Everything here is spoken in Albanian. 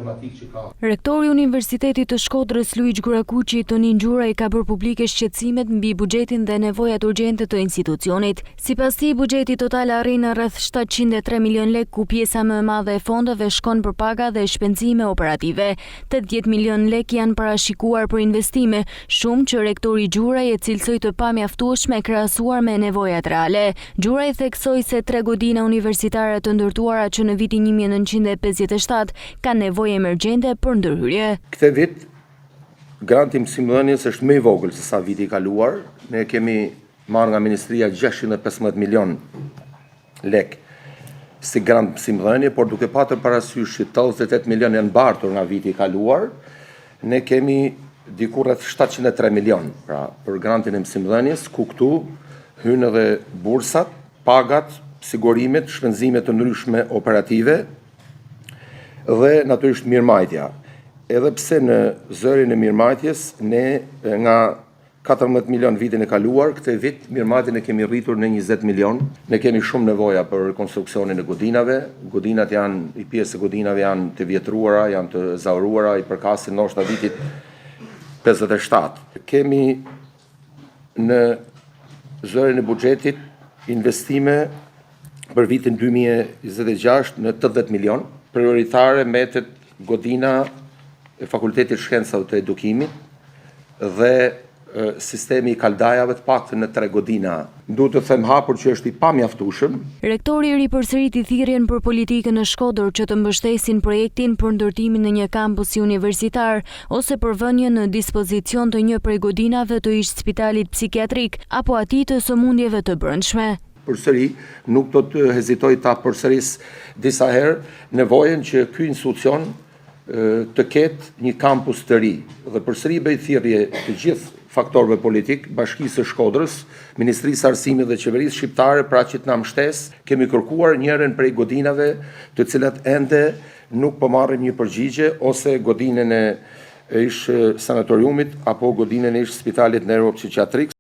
problematikë që ka. Rektori i Universitetit të Shkodrës Luiq Gurakuqi Tonin Gjuraj ka bërë publike shqetësimet mbi buxhetin dhe nevojat urgjente të institucionit. Sipas tij, buxheti total arrin në rreth 703 milion lek, ku pjesa më e madhe e fondeve shkon për paga dhe shpenzime operative. 80 milion lek janë parashikuar për investime, shumë që rektori Gjuraj e cilësoi të pamjaftueshme krahasuar me nevojat reale. Gjuraj theksoi se 3 godina universitare të ndërtuara që në vitin 1957 kanë nevojë emergjente për ndërhyrje. Këtë vit, granti mësimdhënies është më i vogël se sa viti i kaluar. Ne kemi marrë nga Ministria 615 milion lek si grant mësimdhënie, por duke patur parasysh që 88 milion janë bartur nga viti i kaluar, ne kemi diku rreth 703 milion pra për grantin e mësimdhënies, ku këtu hynë edhe bursat, pagat, sigurimet, shpenzimet të ndryshme operative dhe natyrisht mirëmbajtja. Edhe pse në zërin e mirëmbajtjes ne nga 14 milion vitin e kaluar, këtë vit mirëmbajtjen e kemi rritur në 20 milion. Ne kemi shumë nevoja për rekonstruksionin e godinave. Godinat janë, i pjesë e godinave janë të vjetruara, janë të zauruara, i përkasin ndoshta vitit 57. Kemi në zërin e buxhetit investime për vitin 2026 në 80 milion. Prioritare mbetet godina e Fakultetit Shkencave të Edukimit dhe sistemi i kaldajave të paktën në 3 godina. Duhet të them hapur që është i pamjaftueshëm. Rektori ripërsëriti thirrjen për politikën në Shkodër që të mbështesin projektin për ndërtimin në një kampus universitar ose për vënien në dispozicion të një prej godinave të ish spitalit psikiatrik apo atij të sëmundjeve të brendshme. Përsëri, nuk do të hezitoj ta përsëris disa herë nevojën që ky institucion të ketë një kampus të ri. Dhe përsëri bëj thirrje të gjithë faktorëve politik, Bashkisë së Shkodrës, Ministrisë së Arsimit dhe Qeverisë Shqiptare, pra që të na mbështesë. Kemi kërkuar njërin prej godinave të cilat ende nuk po marrin një përgjigje, ose godinën e ish sanatoriumit apo godinën e ish spitalit neuropsikiatrik.